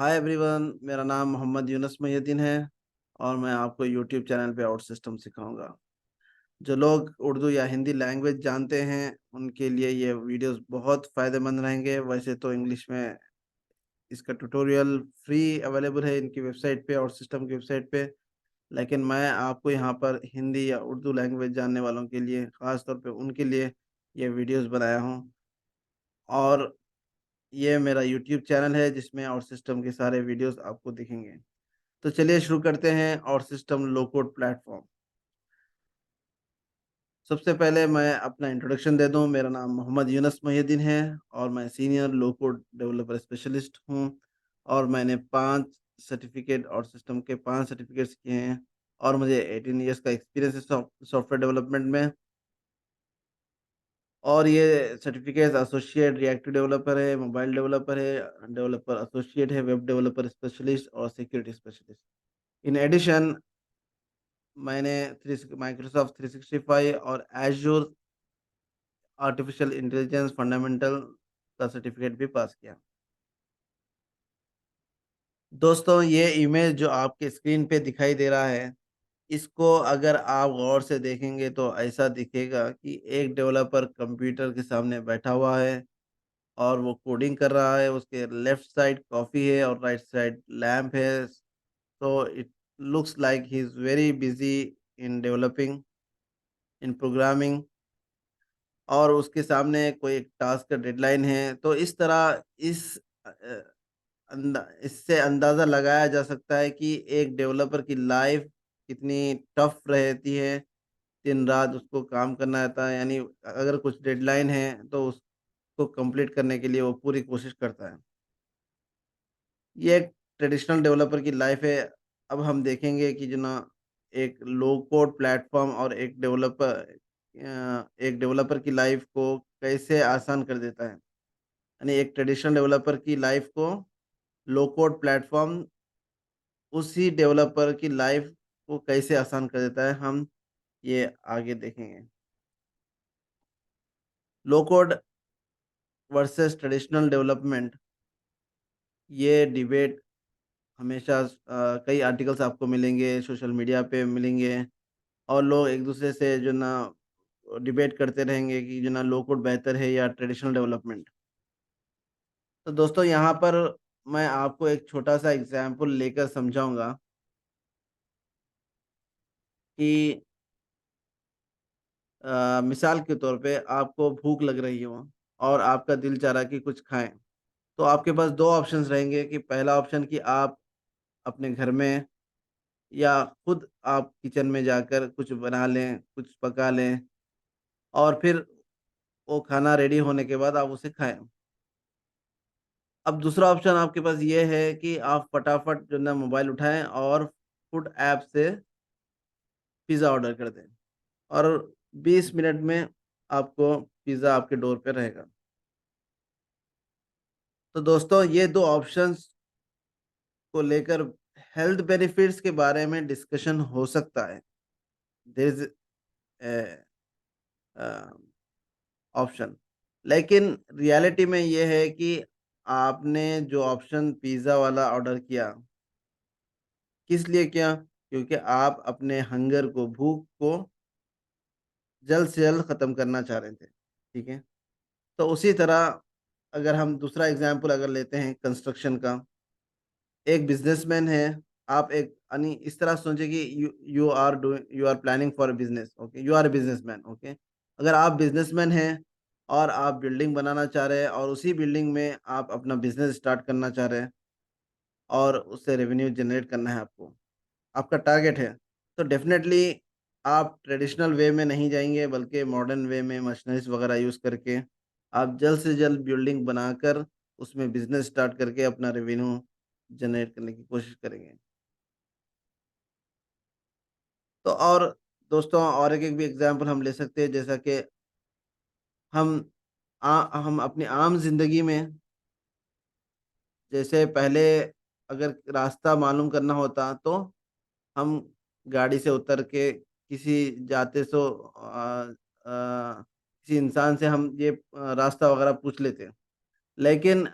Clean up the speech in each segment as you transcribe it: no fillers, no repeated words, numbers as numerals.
Hi everyone, मेरा नाम मोहम्मद यूनुस मोहिउद्दीन है और मैं आपको यूट्यूब चैनल पे आउट सिस्टम सिखाऊंगा। जो लोग उर्दू या हिंदी लैंग्वेज जानते हैं उनके लिए ये वीडियोस बहुत फ़ायदेमंद रहेंगे। वैसे तो इंग्लिश में इसका ट्यूटोरियल फ्री अवेलेबल है इनकी वेबसाइट पे और सिस्टम की वेबसाइट पे, लेकिन मैं आपको यहाँ पर हिंदी या उर्दू लैंग्वेज जानने वालों के लिए, ख़ास तौर पे उनके लिए ये वीडियोस बनाया हूँ। और ये मेरा यूट्यूब चैनल है जिसमें और सिस्टम के सारे वीडियोस आपको दिखेंगे। तो चलिए शुरू करते हैं और सिस्टम लो कोड प्लेटफ़ॉर्म। सबसे पहले मैं अपना इंट्रोडक्शन दे दूँ, मेरा नाम मोहम्मद यूनुस मोहिउद्दीन है और मैं सीनियर लो कोड डेवलपर स्पेशलिस्ट हूँ और मैंने 5 सर्टिफ़िकेट और सिस्टम के 5 सर्टिफ़िकेट्स किए हैं और मुझे 18 इयर्स का एक्सपीरियंस है सॉफ्टवेयर डेवलपमेंट में। और ये सर्टिफ़िकेट्स एसोसिएट रिएक्टिव डेवलपर है, मोबाइल डेवलपर है, डेवलपर एसोसिएट है, वेब डेवलपर स्पेशलिस्ट और सिक्योरिटी स्पेशलिस्ट। इन एडिशन मैंने माइक्रोसॉफ्ट 365 और एज़्योर आर्टिफिशियल इंटेलिजेंस फंडामेंटल का सर्टिफिकेट भी पास किया। दोस्तों, ये इमेज जो आपके स्क्रीन पे दिखाई दे रहा है, इसको अगर आप गौर से देखेंगे तो ऐसा दिखेगा कि एक डेवलपर कंप्यूटर के सामने बैठा हुआ है और वो कोडिंग कर रहा है। उसके लेफ्ट साइड कॉफ़ी है और राइट साइड लैंप है। So it looks like he is very busy in developing, in programming। और उसके सामने कोई एक टास्क का डेडलाइन है। तो इस तरह इससे अंदाज़ा लगाया जा सकता है कि एक डेवलपर की लाइफ कितनी टफ रहती है। दिन-रात उसको काम करना रहता है, यानी अगर कुछ डेडलाइन है तो उसको कंप्लीट करने के लिए वो पूरी कोशिश करता है। ये एक ट्रेडिशनल डेवलपर की लाइफ है। अब हम देखेंगे कि जो ना एक लो कोड प्लेटफ़ॉर्म और एक डेवलपर की लाइफ को कैसे आसान कर देता है। यानी एक ट्रेडिशनल डेवलपर की लाइफ को लो कोड प्लेटफ़ॉर्म उसी डेवलपर की लाइफ को कैसे आसान कर देता है, हम ये आगे देखेंगे। लो कोड वर्सेस ट्रेडिशनल डेवलपमेंट, ये डिबेट हमेशा कई आर्टिकल्स आपको मिलेंगे, सोशल मीडिया पे मिलेंगे और लोग एक-दूसरे से जो ना डिबेट करते रहेंगे कि जो ना लो कोड बेहतर है या ट्रेडिशनल डेवलपमेंट। तो दोस्तों, यहाँ पर मैं आपको एक छोटा-सा एग्ज़ाम्पल लेकर समझाऊँगा कि मिसाल के तौर पे आपको भूख लग रही हो और आपका दिल चाह रहा है कि कुछ खाएँ। तो आपके पास 2 ऑप्शंस रहेंगे कि पहला ऑप्शन कि आप अपने घर में या खुद आप किचन में जाकर कुछ बना लें, कुछ पका लें और फिर वो खाना रेडी होने के बाद आप उसे खाएँ। अब दूसरा ऑप्शन आपके पास ये है कि आप फटाफट जो ना मोबाइल उठाएँ और फूड ऐप से पिज़्ज़ा ऑर्डर कर दें और 20 मिनट में आपको पिज़्ज़ा आपके डोर पे रहेगा। तो दोस्तों, ये 2 ऑप्शंस को लेकर हेल्थ बेनिफिट्स के बारे में डिस्कशन हो सकता है। There is a a, option, लेकिन रियलिटी में ये है कि आपने जो ऑप्शन पिज़्ज़ा वाला ऑर्डर किया, किस लिए किया? क्योंकि आप अपने हंगर को, भूख को जल्द से जल्द ख़त्म करना चाह रहे थे, ठीक है? तो उसी तरह अगर हम दूसरा एग्ज़ाम्पल अगर लेते हैं कंस्ट्रक्शन का, एक बिज़नेसमैन है, आप एक यानी इस तरह सोचिए कि you are planning for a business, okay? You are a businessman, okay? अगर आप बिज़नेसमैन हैं और आप बिल्डिंग बनाना चाह रहे हैं और उसी बिल्डिंग में आप अपना बिज़नेस स्टार्ट करना चाह रहे हैं और उससे रेवेन्यू जनरेट करना है आपको, आपका टारगेट है, तो डेफ़िनेटली आप ट्रेडिशनल वे में नहीं जाएँगे बल्कि मॉडर्न वे में मशीनरीज़ वग़ैरह यूज़ करके आप जल्द से जल्द बिल्डिंग बनाकर उसमें बिज़नेस स्टार्ट करके अपना रेवेन्यू जनरेट करने की कोशिश करेंगे। तो और दोस्तों, और एक-एक भी एग्ज़ाम्पल हम ले सकते हैं, जैसा कि हम हम अपनी आम ज़िंदगी में जैसे पहले अगर रास्ता मालूम करना होता तो हम गाड़ी से उतर के किसी इंसान से हम ये रास्ता वगैरह पूछ लेते। लेकिन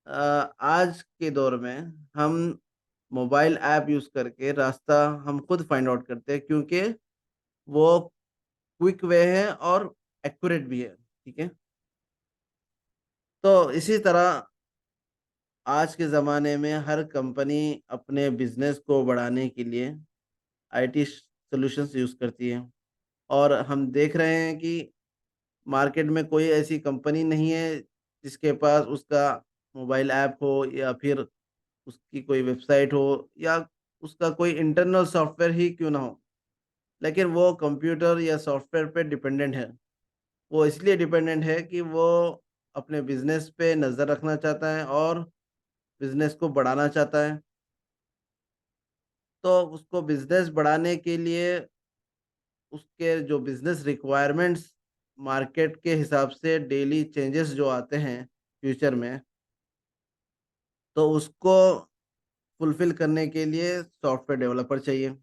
आज के दौर में हम मोबाइल ऐप यूज़ करके रास्ता हम खुद फाइंड आउट करते हैं, क्योंकि वो क्विक वे है और एक्यूरेट भी है, ठीक है? तो इसी तरह आज के ज़माने में हर कंपनी अपने बिज़नेस को बढ़ाने के लिए आईटी सॉल्यूशंस यूज़ करती है, और हम देख रहे हैं कि मार्केट में कोई ऐसी कंपनी नहीं है जिसके पास उसका मोबाइल ऐप हो, या फिर उसकी कोई वेबसाइट हो, या उसका कोई इंटरनल सॉफ्टवेयर ही क्यों ना हो, लेकिन वो कंप्यूटर या सॉफ्टवेयर पे डिपेंडेंट है। वो इसलिए डिपेंडेंट है कि वो अपने बिज़नेस पे नज़र रखना चाहता है और बिज़नेस को बढ़ाना चाहता है। तो उसको बिज़नेस बढ़ाने के लिए उसके जो बिज़नेस रिक्वायरमेंट्स मार्केट के हिसाब से डेली चेंजेस जो आते हैं फ्यूचर में, तो उसको फुलफ़िल करने के लिए सॉफ्टवेयर डेवलपर चाहिए,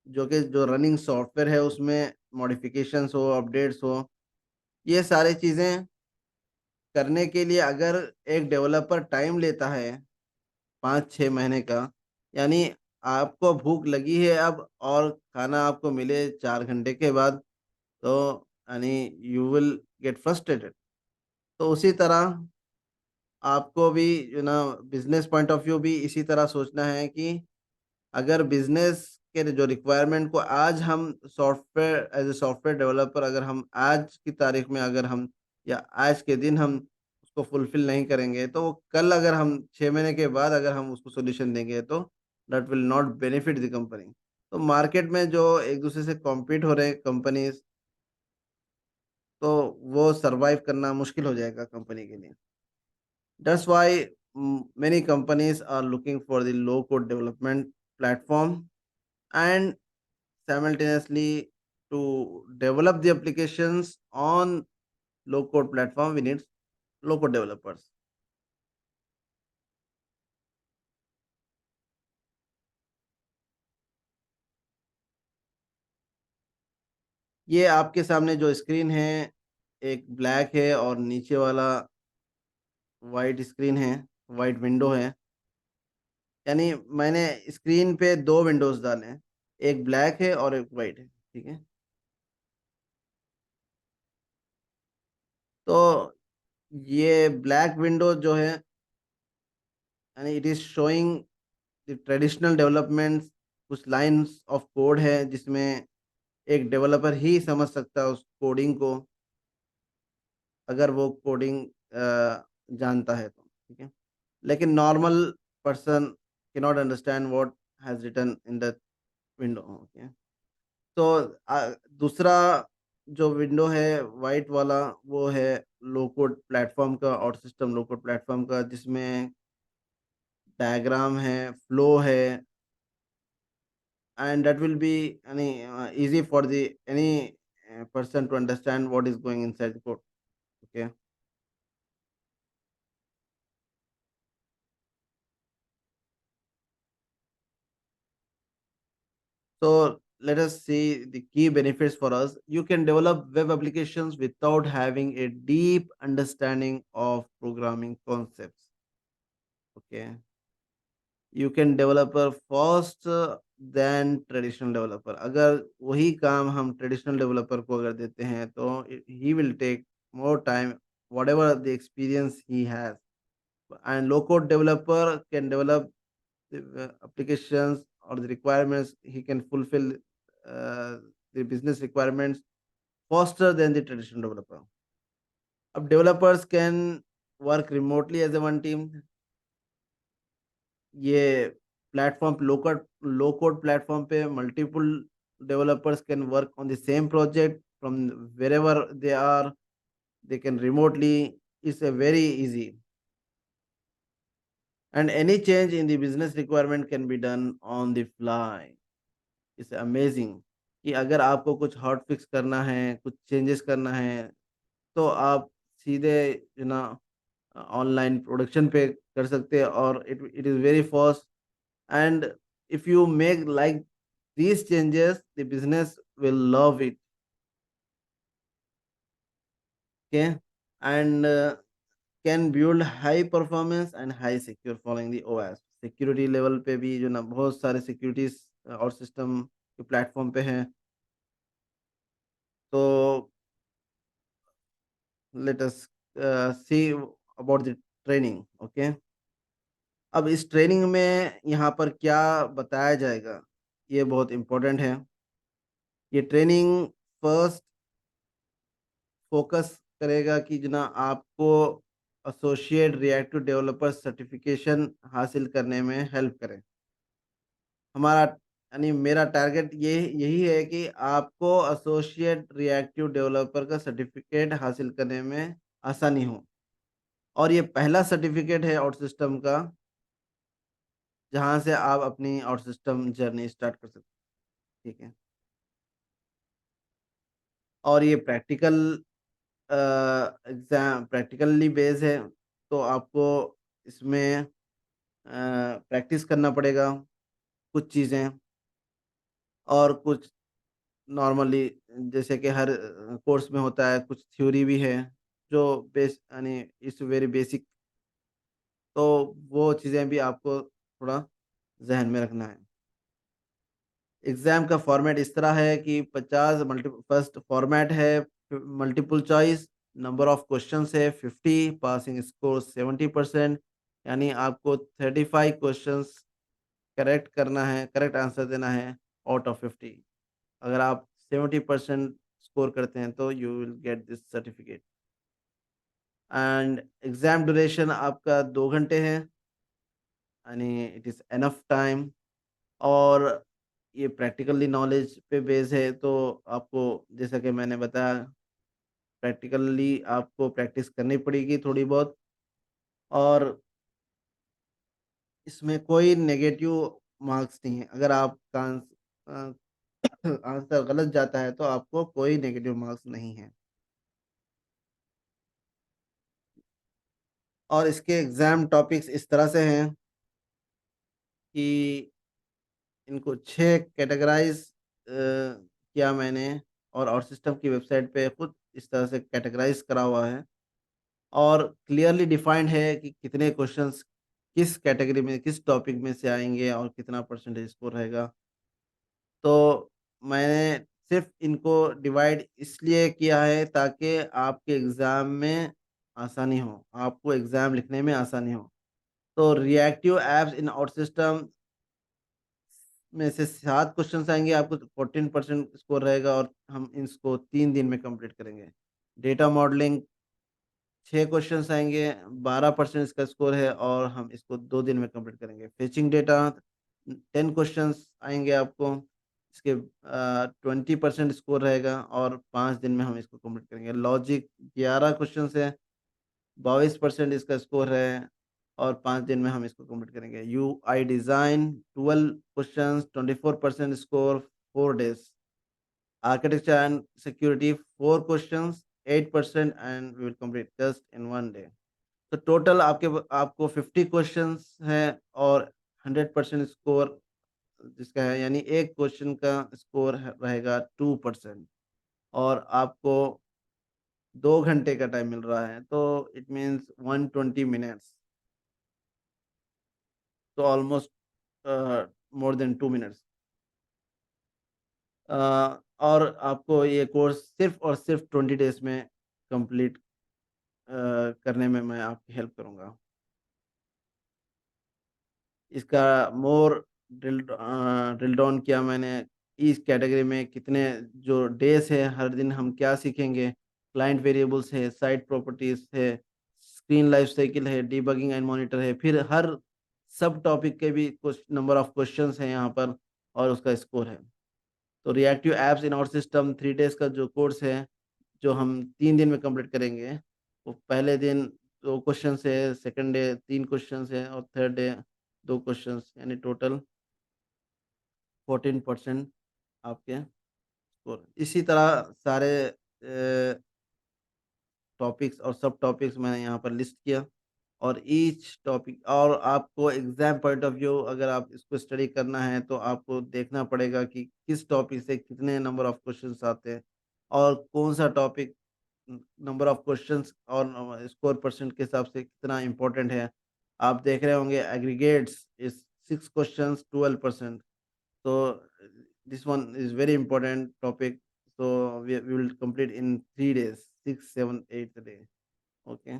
जो कि जो रनिंग सॉफ्टवेयर है उसमें मॉडिफ़िकेशंस हो, अपडेट्स हो, ये सारी चीज़ें करने के लिए अगर एक डेवलपर टाइम लेता है 5-6 महीने का, यानी आपको भूख लगी है अब और खाना आपको मिले 4 घंटे के बाद, तो यानी यू विल गेट फ्रस्ट्रेटेड। तो उसी तरह आपको भी बिज़नेस पॉइंट ऑफ व्यू भी इसी तरह सोचना है कि अगर बिज़नेस के जो रिक्वायरमेंट को आज हम software as a software developer, अगर हम आज की तारीख में अगर हम या आज के दिन हम उसको फुलफ़िल नहीं करेंगे, तो वो कल अगर हम 6 महीने के बाद अगर हम उसको सॉल्यूशन देंगे, तो that will not benefit the company. तो मार्केट में जो एक-दूसरे से कॉम्पीट हो रहे हैं कंपनीज़, तो वो सर्वाइव करना मुश्किल हो जाएगा कंपनी के लिए। That's why many companies are looking for the low code development platform, and simultaneously to develop the applications on low code platform we need low code developers. ये आपके सामने जो स्क्रीन है एक ब्लैक है और नीचे वाला वाइट स्क्रीन है, वाइट विंडो है। यानी मैंने स्क्रीन पे 2 विंडोज़ डाले हैं, एक ब्लैक है और एक वाइट है, ठीक है? तो ये ब्लैक विंडो जो है, यानी it is showing the traditional developments, कुछ लाइन्स ऑफ कोड है जिसमें एक डेवलपर ही समझ सकता है उस कोडिंग को, अगर वो कोडिंग जानता है तो, ठीक है? लेकिन normal person can not understand what has written in the window, okay? तो दूसरा जो विंडो है व्हाइट वाला, वो है लो कोड प्लेटफ़ॉर्म का और सिस्टम लो कोड प्लेटफ़ॉर्म का, जिसमें डायग्राम है, फ्लो है, and that will be any easy for the any person to understand what is going inside the code, okay? So let us see the key benefits for us. You can develop web applications without having a deep understanding of programming concepts, okay? You can develop a fast than traditional developer. अगर वही काम हम traditional developer को अगर देते हैं, तो he will take more time whatever the experience he has, and low code developer can develop the applications or the requirements, he can fulfill uh, the business requirements faster than the traditional developer. अब developers can work remotely as a one team. ये platform low code platform पे multiple developers can work on the same project from wherever they are, they can remotely, it's a very easy, and any change in the business requirement can be done on the fly. It's amazing कि अगर आपको कुछ hot fix करना है, कुछ changes करना है, तो आप सीधे ऑनलाइन प्रोडक्शन पे कर सकते हैं, और it it is very fast, and if you make like these changes, the business will love it, okay? And can build high performance and high secure following the OS. Security level पे भी जो ना बहुत सारे securities और system के platform पे हैं। तो let us see about the training. Okay, अब इस ट्रेनिंग में यहाँ पर क्या बताया जाएगा, ये बहुत इम्पोर्टेंट है। ये ट्रेनिंग फर्स्ट फोकस करेगा कि जना आपको एसोसिएट रिएक्टिव डेवलपर सर्टिफिकेशन हासिल करने में हेल्प करें। हमारा यानी मेरा टारगेट ये यही है कि आपको एसोसिएट रिएक्टिव डेवलपर का सर्टिफिकेट हासिल करने में आसानी हो। और ये पहला सर्टिफिकेट है आउट सिस्टम का, जहाँ से आप अपनी आउट सिस्टम जर्नी स्टार्ट कर सकते हैं। ठीक है, और ये प्रैक्टिकल एग्ज़ाम प्रैक्टिकली बेस्ड है, तो आपको इसमें प्रैक्टिस करना पड़ेगा कुछ चीज़ें, और कुछ नॉर्मली जैसे कि हर कोर्स में होता है, कुछ थ्योरी भी है जो बेस यानी इट्स वेरी बेसिक। तो वो चीज़ें भी आपको थोड़ा ज़हन में रखना है। एग्ज़ाम का फॉर्मेट इस तरह है कि 50 फर्स्ट फॉर्मेट है multiple choice, number of questions है 50, पासिंग स्कोर 70%, यानी आपको 35 क्वेश्चंस करेक्ट आंसर देना है आउट ऑफ 50। अगर आप 70% स्कोर करते हैं तो you will get this certificate. And exam duration आपका 2 घंटे है, यानी इट इज़ एनफ टाइम। और ये प्रैक्टिकली नॉलेज पे बेस है, तो आपको जैसा कि मैंने बताया, प्रैक्टिकली आपको प्रैक्टिस करनी पड़ेगी थोड़ी बहुत। और इसमें कोई नेगेटिव मार्क्स नहीं है। अगर आपका आंसर गलत जाता है तो आपको कोई नेगेटिव मार्क्स नहीं है। और इसके एग्ज़ाम टॉपिक्स इस तरह से हैं कि इनको 6 कैटेगराइज़ किया मैंने, और सिस्टम की वेबसाइट पे खुद इस तरह से कैटेगराइज़ करा हुआ है, और क्लियरली डिफाइंड है कि कितने क्वेश्चंस किस कैटेगरी में, किस टॉपिक में से आएँगे और कितना परसेंटेज स्कोर रहेगा। तो मैंने सिर्फ़ इनको डिवाइड इसलिए किया है ताकि आपके एग्ज़ाम में आसानी हो, आपको एग्ज़ाम लिखने में आसानी हो। तो reactive apps in out system में से 7 क्वेश्चन्स आएँगे, आपको 14% स्कोर रहेगा, और हम इसको 3 दिन में कंप्लीट करेंगे। डेटा मॉडलिंग 6 क्वेश्चन्स आएँगे, 12% इसका स्कोर है, और हम इसको 2 दिन में कंप्लीट करेंगे। फेचिंग डेटा 10 क्वेश्चन्स आएँगे आपको, इसके 20% स्कोर रहेगा, और 5 दिन में हम इसको कंप्लीट करेंगे। लॉजिक 11 क्वेश्चन्स है, 22% इसका स्कोर है, और 5 दिन में हम इसको कंप्लीट करेंगे। UI design 12 questions, 24% score, 4 days. Architecture and security 4 questions, 8%, and we will complete just in 1 day. तो टोटल आपको 50 क्वेश्चंस हैं, और 100% स्कोर जिसका है, यानी एक क्वेश्चन का स्कोर रहेगा 2%, और आपको 2 घंटे का टाइम मिल रहा है, तो इट मीन्स 120 मिनट्स, तो ऑलमोस्ट मोर देन 2 मिनट्स। अ, और आपको ये कोर्स सिर्फ़ और सिर्फ़ 20 डेज़ में कंप्लीट करने में मैं आपकी हेल्प करूँगा। इसका मोर ड्रिल डाउन किया मैंने, इस कैटेगरी में कितने जो डेज़ है, हर दिन हम क्या सीखेंगे, क्लाइंट वेरिएबल्स है, साइट प्रॉपर्टीज़ है, स्क्रीन लाइफ साइकिल है, डिबगिंग एंड मॉनिटर है, फिर हर सब टॉपिक के भी कुछ नंबर ऑफ क्वेश्चंस हैं यहाँ पर, और उसका स्कोर है। तो reactive apps in our system 3 days का जो कोर्स है, जो हम 3 दिन में कंप्लीट करेंगे, वो पहले दिन 2 क्वेश्चंस है, सेकंड डे 3 क्वेश्चंस है, और थर्ड डे 2 क्वेश्चंस, यानी टोटल 14% आपके स्कोर। इसी तरह सारे टॉपिक्स और सब टॉपिक्स मैंने यहाँ पर लिस्ट किया, और ईच टॉपिक, और आपको एग्ज़ाम पॉइंट ऑफ व्यू अगर आप इसको स्टडी करना है, तो आपको देखना पड़ेगा कि किस टॉपिक से कितने नंबर ऑफ क्वेश्चंस आते हैं, और कौन-सा टॉपिक नंबर ऑफ क्वेश्चंस और स्कोर परसेंट के हिसाब से कितना इम्पोर्टेंट है। आप देख रहे होंगे aggregates is 6 questions 12%। So this one is very important topic. So we will complete in 3 days, 6, 7, 8 day. Okay.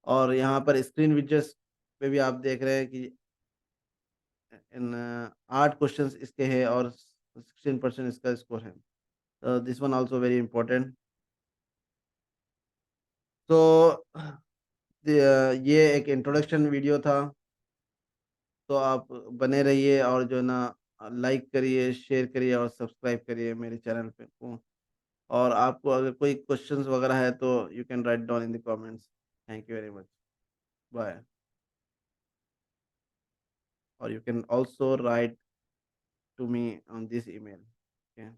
और यहाँ पर स्क्रीन विजेट्स पे भी आप देख रहे हैं कि इन 8 क्वेश्चंस इसके हैं और 16% इसका स्कोर है। This one also very important. तो ये एक इंट्रोडक्शन वीडियो था। तो आप बने रहिए और जो है ना लाइक करिए, शेयर करिए और सब्सक्राइब करिए मेरे चैनल पे को। और आपको अगर कोई क्वेश्चंस वगैरह है तो you can write down in the comments. Thank you very much. Bye. और you can also write to me on this email। Okay.